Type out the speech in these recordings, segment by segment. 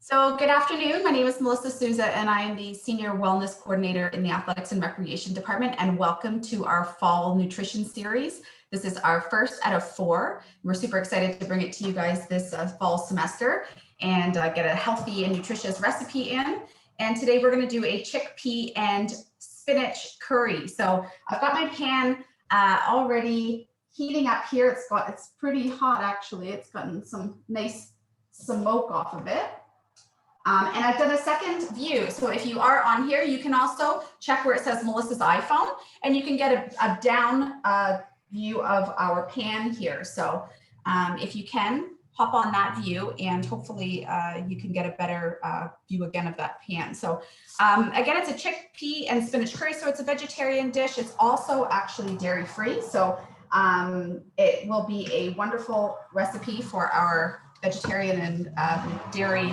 So good afternoon. My name is Melissa Souza and I am the Senior Wellness Coordinator in the Athletics and Recreation Department, and welcome to our Fall Nutrition Series. This is our first out of 4. We're super excited to bring it to you guys this fall semester and get a healthy and nutritious recipe in. And today we're going to do a chickpea and spinach curry. So I've got my pan already heating up here. It's pretty hot actually. It's gotten some nice smoke off of it. And I've done a second view. So if you are on here, you can also check where it says Melissa's iPhone, and you can get a down view of our pan here. So if you can, hop on that view, and hopefully you can get a better view again of that pan. So again, it's a chickpea and spinach curry. So it's a vegetarian dish. It's also actually dairy-free. So it will be a wonderful recipe for our vegetarian and dairy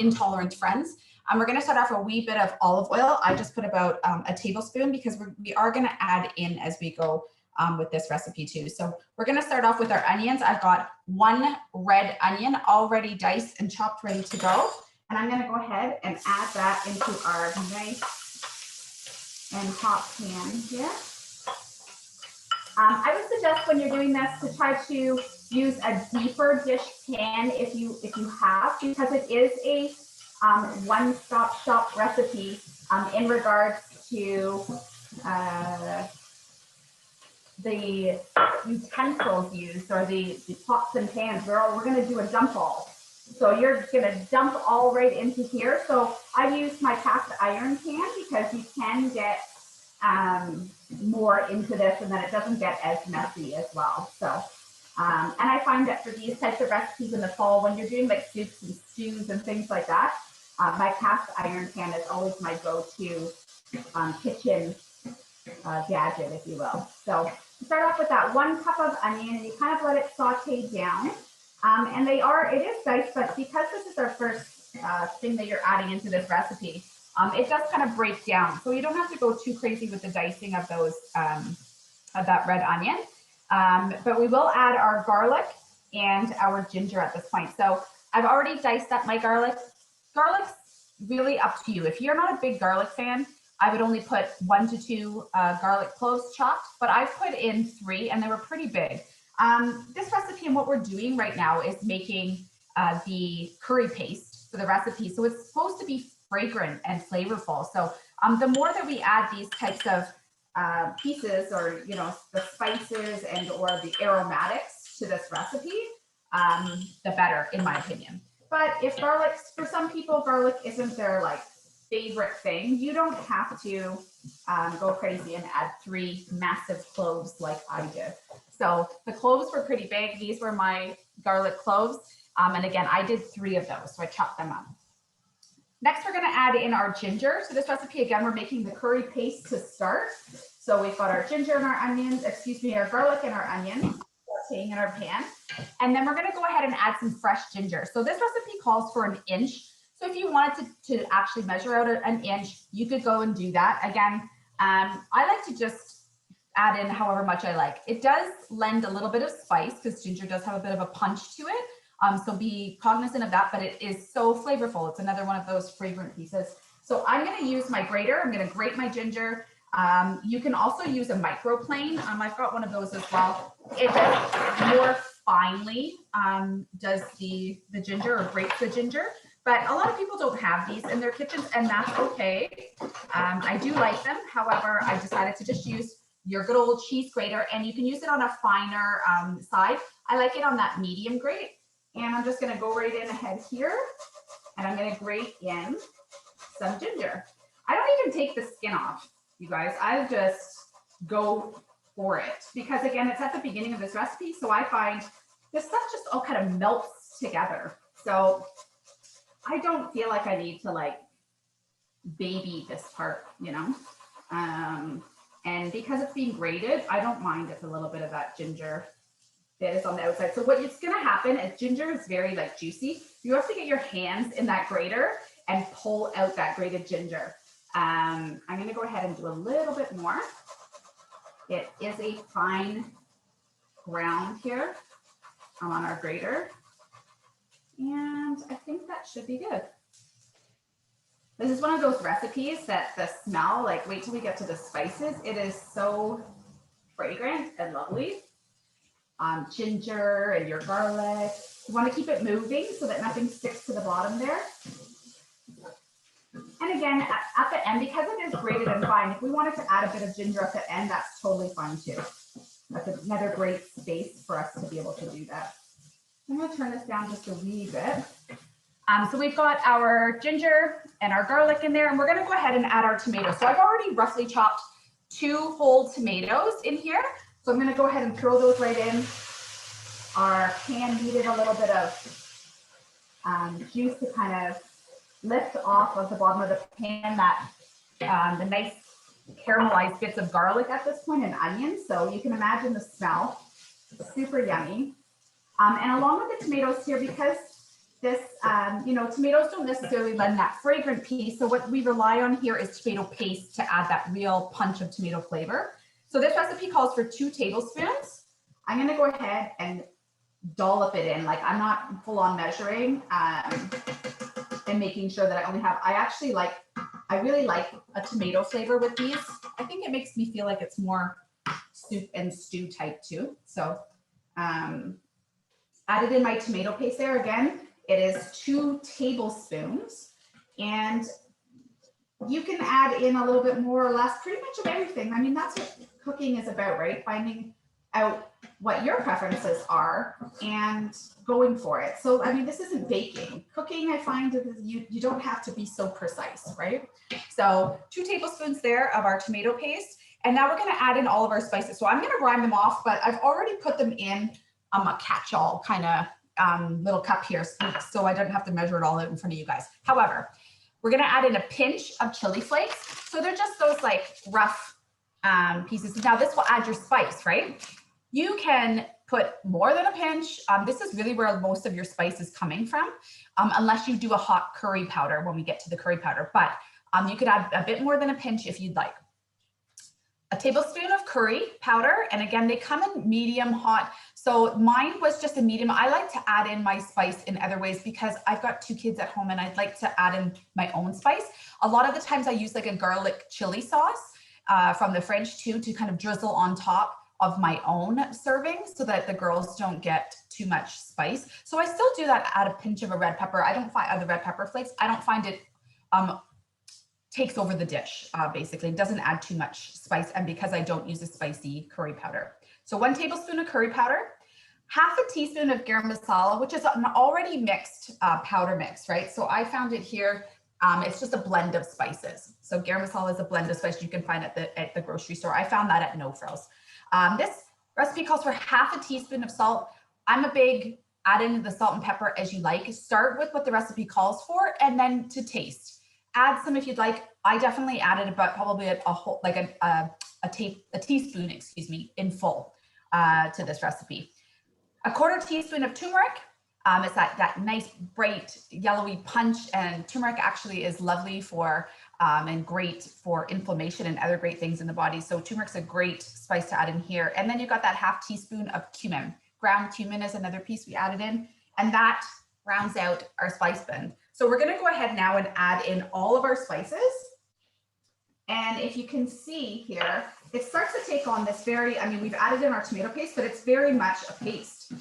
intolerant friends. We're going to start off a wee bit of olive oil. I just put about a tablespoon because we are going to add in as we go with this recipe too. So we're going to start off with our onions. I've got 1 red onion already diced and chopped, ready to go. And I'm going to go ahead and add that into our nice and hot pan here. I would suggest when you're doing this to try to use a deeper dish pan if you have, because it is a one-stop shop recipe in regards to the utensils used, or the pots and pans. We're going to do a dump all. So you're going to dump all right into here. So I use my cast iron pan because you can get more into this, and then it doesn't get as messy as well. So, and I find that for these types of recipes in the fall, when you're doing like soups and stews and things like that, my cast iron pan is always my go-to kitchen gadget, if you will. So start off with that 1 cup of onion, and you kind of let it saute down. And it is diced, but because this is our first thing that you're adding into this recipe, it does kind of break down. So you don't have to go too crazy with the dicing of those, of that red onion. But we will add our garlic and our ginger at this point. So I've already diced up my garlic. Garlic's really up to you. If you're not a big garlic fan, I would only put 1 to 2 garlic cloves chopped, but I've put in 3 and they were pretty big. This recipe and what we're doing right now is making the curry paste for the recipe. So it's supposed to be fragrant and flavorful. So the more that we add these types of pieces, or the spices and or the aromatics to this recipe, the better, in my opinion. But if for some people, garlic isn't their favorite thing, you don't have to go crazy and add 3 massive cloves like I did. So the cloves were pretty big. These were my garlic cloves. And again, I did 3 of those, so I chopped them up. Next, we're going to add in our ginger. So this recipe, again, we're making the curry paste to start. So we've got our ginger and our onions, our garlic and our onions sauteing in our pan. And then we're going to go ahead and add some fresh ginger. So this recipe calls for 1 inch. So if you wanted to actually measure out 1 inch, you could go and do that. Again, I like to just add in however much I like. It does lend a little bit of spice because ginger does have a bit of a punch to it. So be cognizant of that, but it is so flavorful. It's another one of those fragrant pieces. So I'm going to use my grater. I'm going to grate my ginger. You can also use a microplane. I've got one of those as well. It does more finely, does the ginger, or grates the ginger. But a lot of people don't have these in their kitchens, and that's okay. I do like them. However, I decided to just use your good old cheese grater, and you can use it on a finer side. I like it on that medium grate. And I'm just going to go right in ahead here, and I'm going to grate in some ginger. I don't even take the skin off, you guys. I just go for it because, again, it's at the beginning of this recipe. So I find this stuff just all kind of melts together. So I don't feel like I need to baby this part, and because it's being grated, I don't mind if a little bit of that ginger is on the outside. So what's going to happen is ginger is very juicy. You have to get your hands in that grater and pull out that grated ginger. I'm going to go ahead and do a little bit more. It is a fine ground here on our grater. And I think that should be good. This is one of those recipes that the smell, like wait till we get to the spices, it is so fragrant and lovely. Ginger and your garlic. You want to keep it moving so that nothing sticks to the bottom there. And again, at the end, because it is grated and fine, if we wanted to add a bit of ginger at the end, that's totally fine too. That's another great space for us to be able to do that. I'm going to turn this down just a wee bit. So we've got our ginger and our garlic in there, and we're going to go ahead and add our tomatoes. So I've already roughly chopped 2 whole tomatoes in here. So I'm going to go ahead and throw those right in. Our pan needed a little bit of juice to kind of lift off of the bottom of the pan that the nice caramelized bits of garlic at this point and onions. So you can imagine the smell. It's super yummy. And along with the tomatoes here, because this, tomatoes don't necessarily lend that fragrant piece. So what we rely on here is tomato paste to add that real punch of tomato flavor. So this recipe calls for 2 tablespoons. I'm going to go ahead and dollop it in. Like I'm not full on measuring and making sure that I only have, I really like a tomato flavor with these. I think it makes me feel like it's more soup and stew type too. So added in my tomato paste there. Again, it is 2 tablespoons, and you can add in a little bit more or less, pretty much of everything. I mean, that's what cooking is about, right? Finding out what your preferences are and going for it. So, I mean, this isn't baking. Cooking, I find that you don't have to be so precise, right? So 2 tablespoons there of our tomato paste. And now we're going to add in all of our spices. So I'm going to grind them off, but I've already put them in a catch-all kind of little cup here, so I don't have to measure it all out in front of you guys. However, we're going to add in a pinch of chili flakes. So they're just those like rough pieces. Now this will add your spice, right? You can put more than a pinch. This is really where most of your spice is coming from, unless you do a hot curry powder when we get to the curry powder. But you could add a bit more than a pinch if you'd like. A tablespoon of curry powder, and again, they come in medium hot. So mine was just a medium. I like to add in my spice in other ways because I've got 2 kids at home and I'd like to add in my own spice. A lot of the times I use like a garlic chili sauce from the fridge too, to kind of drizzle on top of my own serving so that the girls don't get too much spice. So I still do that, add a pinch of a red pepper. I don't find the red pepper flakes, I don't find it takes over the dish, basically. It doesn't add too much spice, and because I don't use a spicy curry powder. So 1 tablespoon of curry powder, half a teaspoon of garam masala, which is an already mixed powder mix, right? So I found it here. It's just a blend of spices. So garam masala is a blend of spices you can find at the grocery store. I found that at No Frills. This recipe calls for half a teaspoon of salt. I'm a big add in the salt and pepper as you like. Start with what the recipe calls for, and then to taste. Add some if you'd like. I definitely added about probably a whole, like a teaspoon, excuse me, in full to this recipe. A 1/4 teaspoon of turmeric. It's that nice bright yellowy punch, and turmeric actually is lovely for and great for inflammation and other great things in the body. So turmeric's a great spice to add in here. And then you've got that half teaspoon of cumin. Ground cumin is another piece we added in, and that rounds out our spice blend. So we're going to go ahead now and add in all of our spices. And if you can see here, it starts to take on this very, I mean, we've added in our tomato paste, but it's very much a paste.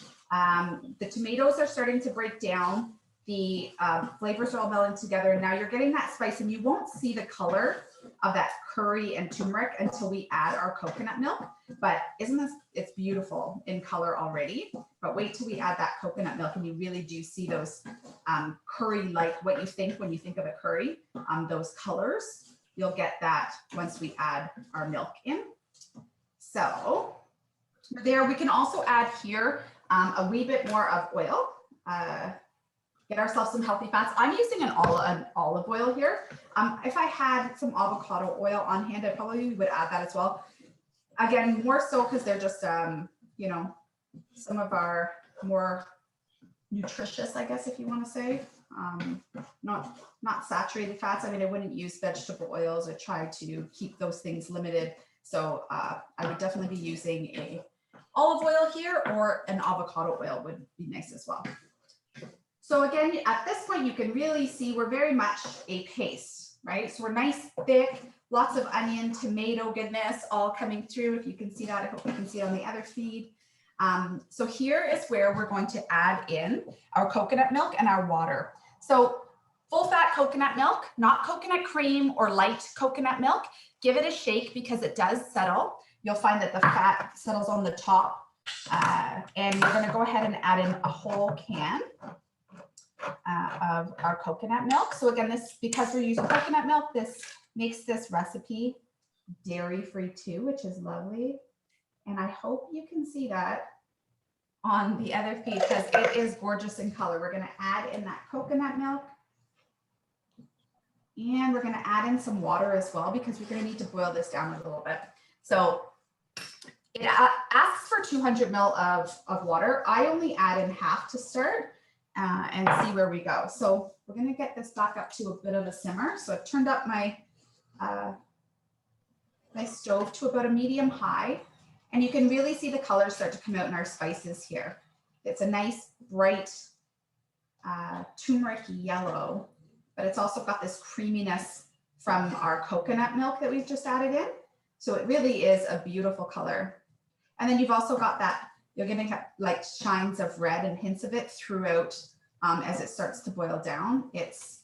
The tomatoes are starting to break down. The flavors are all melding together. And now you're getting that spice, and you won't see the color of that curry and turmeric until we add our coconut milk. But isn't this, it's beautiful in color already, but wait till we add that coconut milk and you really do see those curry-like, what you think when you think of a curry, those colors. You'll get that once we add our milk in. So there, we can also add here a wee bit more of oil. Get ourselves some healthy fats. I'm using an olive oil here. If I had some avocado oil on hand, I probably would add that as well. Again, more so because they're just, you know, some of our more nutritious, I guess, if you want to say, not saturated fats. I mean, I wouldn't use vegetable oils. I try to keep those things limited. So I would definitely be using a olive oil here, or an avocado oil would be nice as well. So again, at this point, you can really see we're very much a paste. right? So we're nice, thick, lots of onion, tomato goodness all coming through. If you can see that, I hope you can see it on the other feed. So here is where we're going to add in our coconut milk and our water. So full fat coconut milk, not coconut cream or light coconut milk. Give it a shake because it does settle. You'll find that the fat settles on the top. And we're going to go ahead and add in a whole can of our coconut milk. So again, this, because we're using coconut milk, this makes this recipe dairy-free too, which is lovely. And I hope you can see that on the other feed because it is gorgeous in color. We're going to add in that coconut milk. And we're going to add in some water as well because we're going to need to boil this down a little bit. So it asks for 200 ml of water. I only add in half to start and see where we go. So we're going to get this back up to a bit of a simmer. So I've turned up my my stove to about a medium high, and you can really see the colors start to come out in our spices here. It's a nice bright turmeric yellow, but it's also got this creaminess from our coconut milk that we've just added in. So it really is a beautiful color. And then you've also got that, you're getting like shines of red and hints of it throughout as it starts to boil down. It's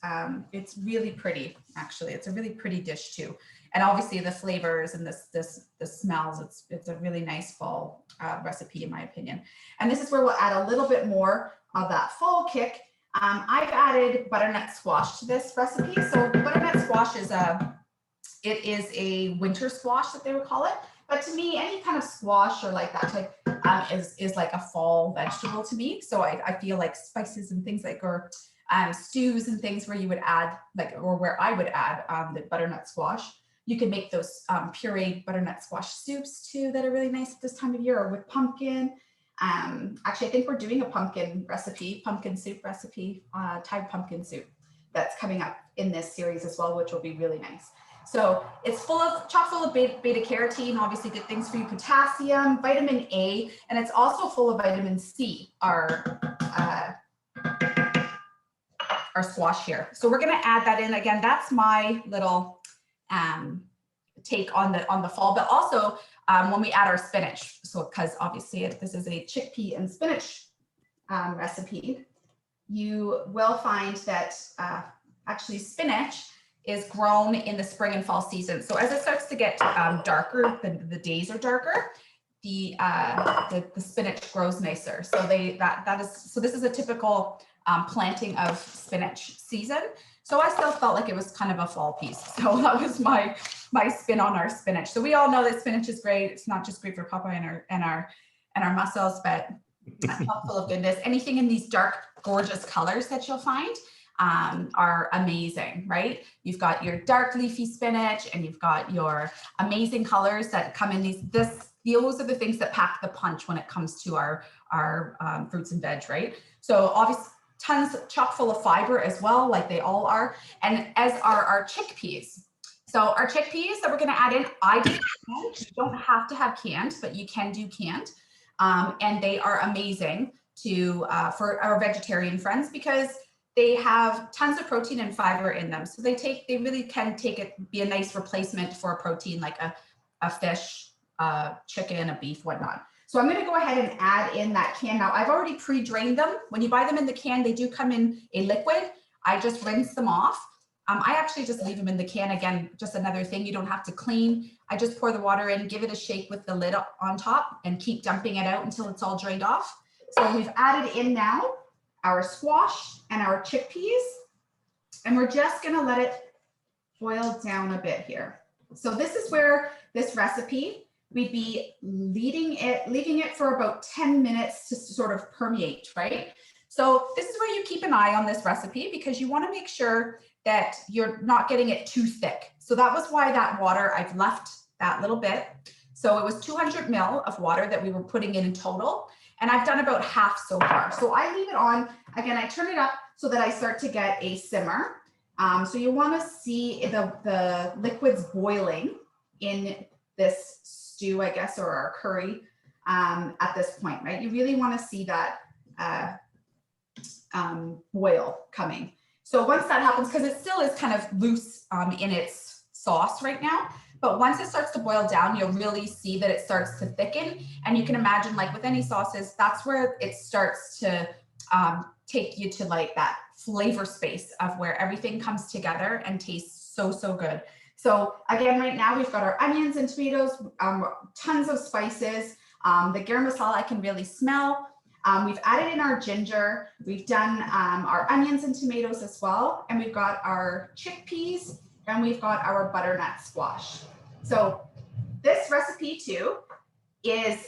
really pretty, actually. It's a really pretty dish too. And obviously the flavors and the smells, it's a really nice fall recipe in my opinion. And this is where we'll add a little bit more of that fall kick. I've added butternut squash to this recipe. So butternut squash is it is a winter squash that they would call it. But to me, any kind of squash or like that type is like a fall vegetable to me. So I feel like spices and things like, or stews and things where you would add like, or where I would add the butternut squash. You can make those pureed butternut squash soups too that are really nice at this time of year, or with pumpkin. Actually, I think we're doing a pumpkin soup recipe, Thai pumpkin soup that's coming up in this series as well, which will be really nice. So it's chock full of beta carotene, obviously good things for you, potassium, vitamin A, and it's also full of vitamin C, our squash here. So we're gonna add that in. Again, that's my little take on the fall, but also when we add our spinach. So because obviously this is a chickpea and spinach recipe, you will find that actually spinach is grown in the spring and fall season. So as it starts to get darker, the days are darker, the spinach grows nicer. So this is a typical planting of spinach season. So I still felt like it was kind of a fall piece. So that was my spin on our spinach. So we all know that spinach is great. It's not just great for Papa and our muscles, but full of goodness. Anything in these dark, gorgeous colors that you'll find are amazing, right? You've got your dark leafy spinach and you've got your amazing colors that come in those are the things that pack the punch when it comes to our fruits and veg, right? So obviously tons chock full of fiber as well, like they all are, and as are our chickpeas. So our chickpeas that we're going to add in, I do canned. You don't have to have canned, but you can do canned, and they are amazing for our vegetarian friends because they have tons of protein and fiber in them. So they really can be a nice replacement for a protein like a fish, chicken, a beef, whatnot. So I'm going to go ahead and add in that can. Now I've already pre-drained them. When you buy them in the can, they do come in a liquid. I just rinse them off. I actually just leave them in the can. Again, just another thing you don't have to clean. I just pour the water in, give it a shake with the lid on top and keep dumping it out until it's all drained off. So we've added in now our squash and our chickpeas, and we're just going to let it boil down a bit here. So this is where this recipe, we'd be leaving it for about 10 minutes to sort of permeate, right? So this is where you keep an eye on this recipe because you want to make sure that you're not getting it too thick. So that was why that water, I've left that little bit. So it was 200 ml of water that we were putting in total. And I've done about half so far. So I leave it on, again, I turn it up so that I start to get a simmer. So you want to see the liquids boiling in this stew, I guess, or our curry at this point, right? You really want to see that boil coming. So once that happens, because it still is kind of loose in its sauce right now, but once it starts to boil down, you'll really see that it starts to thicken. And you can imagine, like with any sauces, that's where it starts to take you to like that flavor space of where everything comes together and tastes so, so good. So again, right now we've got our onions and tomatoes, tons of spices. The garam masala I can really smell. We've added in our ginger. We've done our onions and tomatoes as well. And we've got our chickpeas and we've got our butternut squash. So this recipe too is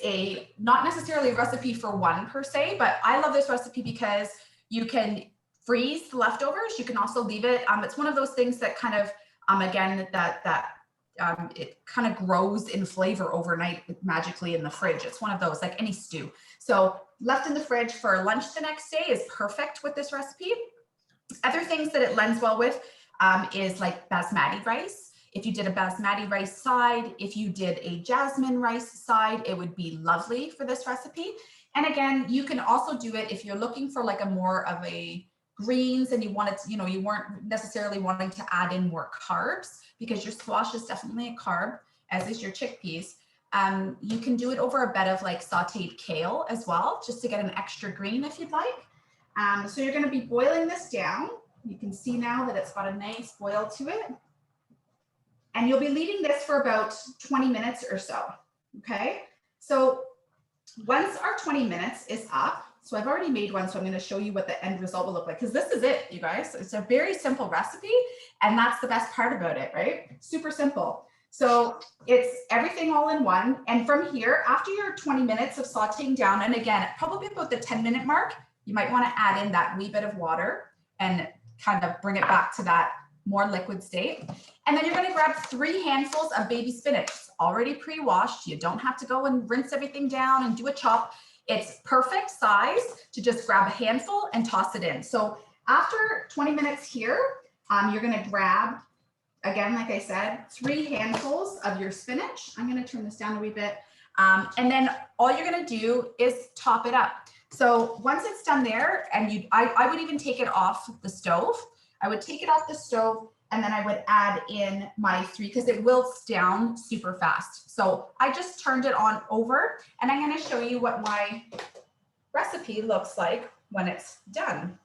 not necessarily a recipe for one per se, but I love this recipe because you can freeze the leftovers. You can also leave it. It's one of those things that kind of, again, it kind of grows in flavor overnight magically in the fridge. It's one of those, like any stew. So left in the fridge for lunch the next day is perfect with this recipe. Other things that it lends well with is like basmati rice. If you did a basmati rice side, if you did a jasmine rice side, it would be lovely for this recipe. And again, you can also do it if you're looking for like a more of a greens and you wanted to, you weren't necessarily wanting to add in more carbs, because your squash is definitely a carb, as is your chickpeas. You can do it over a bed of like sauteed kale as well, just to get an extra green if you'd like. So you're going to be boiling this down. You can see now that it's got a nice boil to it. And you'll be leaving this for about 20 minutes or so, okay? So once our 20 minutes is up, so I've already made one, so I'm gonna show you what the end result will look like, because this is it, you guys. It's a very simple recipe, and that's the best part about it, right? Super simple. So it's everything all in one. And from here, after your 20 minutes of sauteing down, and again, probably about the 10-minute mark, you might wanna add in that wee bit of water and kind of bring it back to that more liquid state. And then you're going to grab 3 handfuls of baby spinach. It's already pre-washed. You don't have to go and rinse everything down and do a chop. It's perfect size to just grab a handful and toss it in. So after 20 minutes here, you're going to grab, again, like I said, 3 handfuls of your spinach. I'm going to turn this down a wee bit. And then all you're going to do is top it up. So once it's done there, and I would even take it off the stove. I would take it off the stove, and then I would add in my 3, because it wilts down super fast. So I just turned it on over, and I'm going to show you what my recipe looks like when it's done.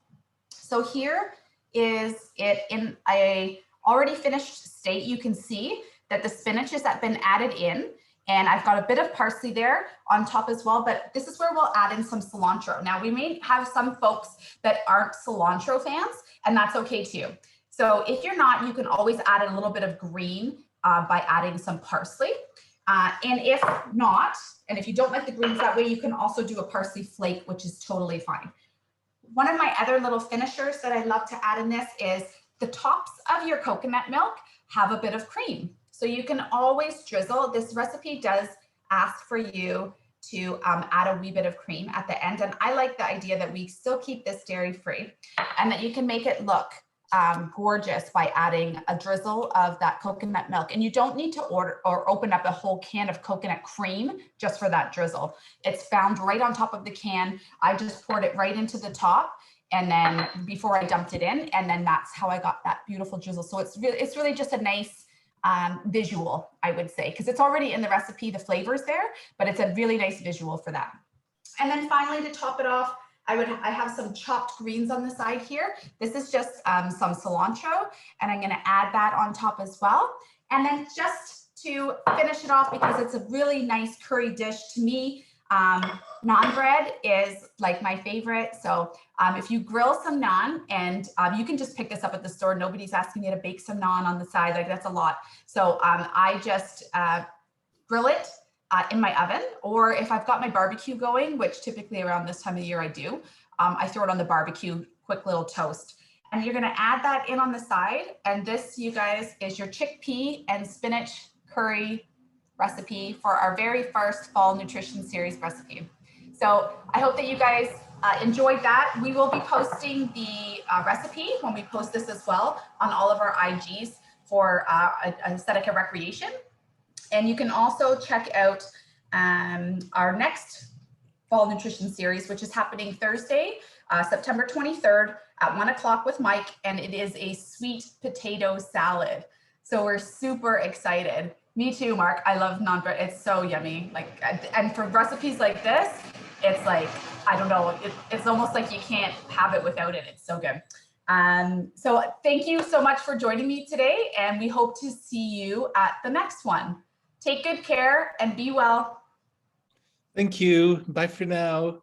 So here is it in a already finished state. You can see that the spinach has been added in, and I've got a bit of parsley there on top as well, but this is where we'll add in some cilantro. Now, we may have some folks that aren't cilantro fans, and that's okay too. So if you're not, you can always add a little bit of green by adding some parsley. And if not, and if you don't like the greens that way, you can also do a parsley flake, which is totally fine. One of my other little finishers that I love to add in this is the tops of your coconut milk have a bit of cream. So you can always drizzle. This recipe does ask for you to add a wee bit of cream at the end. And I like the idea that we still keep this dairy free and that you can make it look gorgeous by adding a drizzle of that coconut milk. And you don't need to order or open up a whole can of coconut cream just for that drizzle. It's found right on top of the can. I just poured it right into the top, and then before I dumped it in, and then that's how I got that beautiful drizzle. So it's really just a nice visual, I would say, because it's already in the recipe, the flavors there, but it's a really nice visual for that. And then finally, to top it off, I have some chopped greens on the side here. This is just some cilantro, and I'm going to add that on top as well. And then just to finish it off, because it's a really nice curry dish to me, naan bread is like my favorite. So if you grill some naan, and you can just pick this up at the store, nobody's asking you to bake some naan on the side, like that's a lot. So I just grill it in my oven, or if I've got my barbecue going, which typically around this time of the year I do, I throw it on the barbecue, quick little toast. And you're gonna add that in on the side. And this, you guys, is your chickpea and spinach curry recipe for our very first fall nutrition series recipe. So I hope that you guys enjoyed that. We will be posting the recipe when we post this as well on all of our IGs for Aesthetica Recreation. And you can also check out our next fall nutrition series, which is happening Thursday, September 23rd at 1 o'clock with Mike, and it is a sweet potato salad. So we're super excited. Me too, Mark. I love naan bread. It's so yummy. Like, and for recipes like this, it's like, I don't know, it's almost like you can't have it without it. It's so good. So thank you so much for joining me today, and we hope to see you at the next one. Take good care and be well. Thank you. Bye for now.